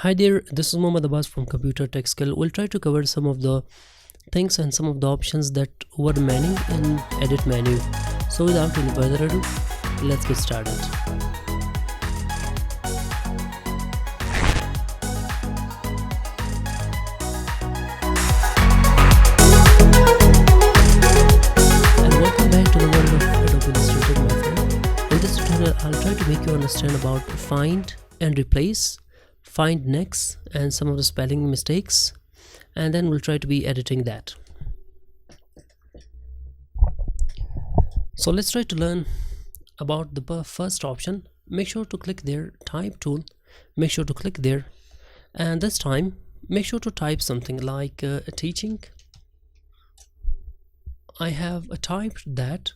Hi there, this is Mohammad Abbas from Computer Tech Skill. We'll try to cover some of the things and some of the options that were many in edit menu. So without any further ado, let's get started. And welcome back to the world of Adobe Illustrator, my friend. In this tutorial, I'll try to make you understand about find and replace, find next, and some of the spelling mistakes, and then we'll try to be editing that. So let's try to learn about the first option. Make sure to click there, type tool, make sure to click there, and this time make sure to type something like teaching. I have typed that.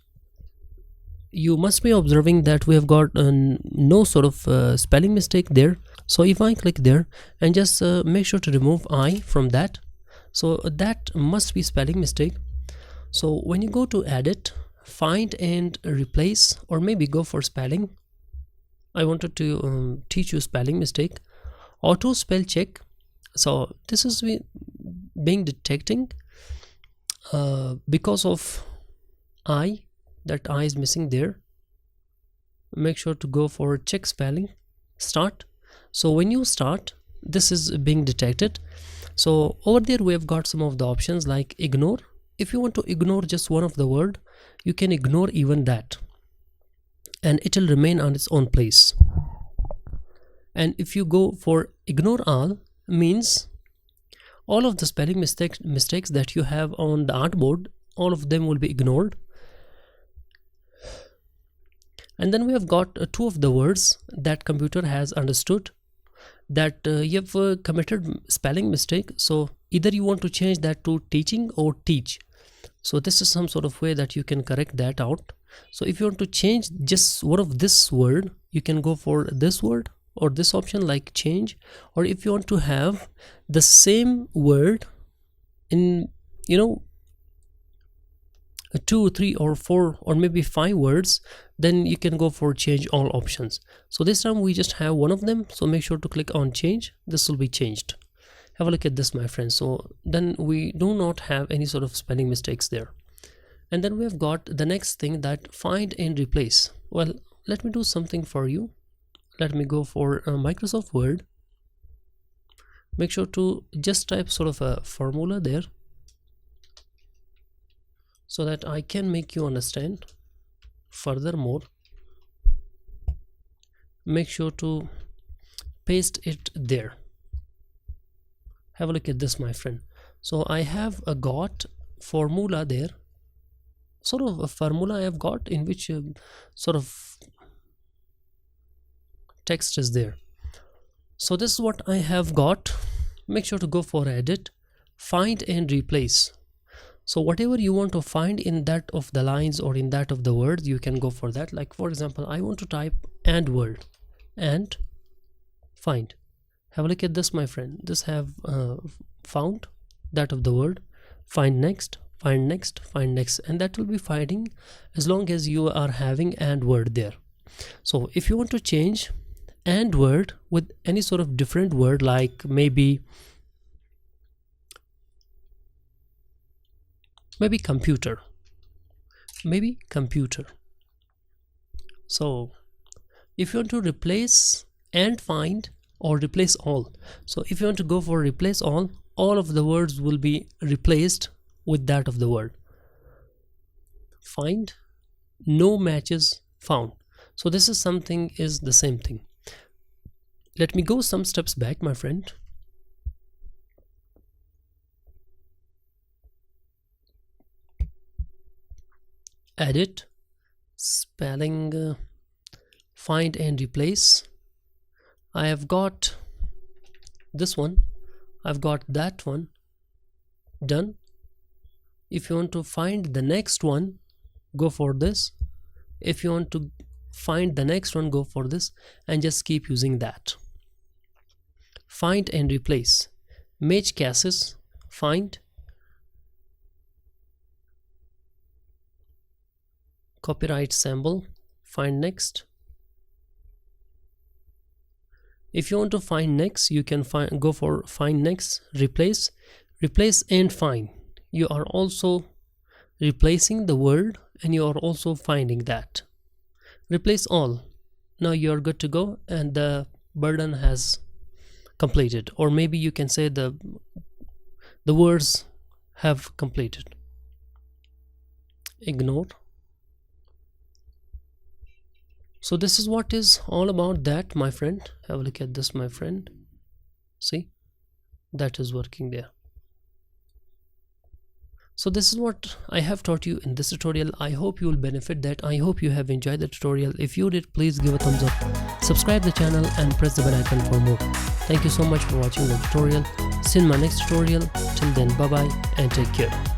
You must be observing that we have got no sort of spelling mistake there. So if I click there and just make sure to remove I from that, so that must be spelling mistake. So when you go to edit, find and replace, or maybe go for spelling, I wanted to teach you spelling mistake, auto spell check. So this is being detecting because of I, that I is missing there. Make sure to go for check spelling, start. So when you start, this is being detected. So over there we have got some of the options like ignore. If you want to ignore just one of the word, you can ignore even that, and it will remain on its own place. And if you go for ignore all, means all of the spelling mistakes that you have on the artboard, all of them will be ignored. And then we have got two of the words that computer has understood that you have committed spelling mistake. So either you want to change that to teaching or teach. So this is some sort of way that you can correct that out. So if you want to change just one of this word, you can go for this word or this option like change. Or if you want to have the same word in 2, 3, or 4, or maybe 5 words, then you can go for change all options. So this time we just have one of them, so make sure to click on change. This will be changed. Have a look at this, my friends. So then we do not have any sort of spelling mistakes there. And then we have got the next thing, that find and replace. Well, let me do something for you. Let me go for Microsoft Word. Make sure to just type sort of a formula there, so that I can make you understand furthermore. Make sure to paste it there. Have a look at this, my friend. So I have got formula there, sort of a formula I have got in which sort of text is there. So this is what I have got. Make sure to go for edit, find and replace. So whatever you want to find in that of the lines or in that of the words, you can go for that. Like for example, I want to type and word and find. Have a look at this, my friend. This have found that of the word. Find next, find next, find next, and that will be finding as long as you are having and word there. So if you want to change and word with any sort of different word, like maybe computer, so if you want to replace and find, or replace all, so if you want to go for replace all of the words will be replaced with that of the word. Find, no matches found. So this is something is the same thing. Let me go some steps back, my friend. Edit, spelling, find and replace. I have got this one, I've got that one done. If you want to find the next one, go for this. If you want to find the next one, go for this, and just keep using that. Find and replace, match cases, find, copyright symbol, find next. If you want to find next, you can go for find next, replace, and find. You are also replacing the word and you are also finding that. Replace all. Now you are good to go and the burden has completed, or maybe you can say the words have completed. Ignore. So this is what is all about that, my friend. Have a look at this, my friend. See, that is working there. So this is what I have taught you in this tutorial. I hope you will benefit that. I hope you have enjoyed the tutorial. If you did, please give a thumbs up, subscribe the channel and press the bell icon for more. Thank you so much for watching the tutorial. See you in my next tutorial. Till then, bye bye and take care.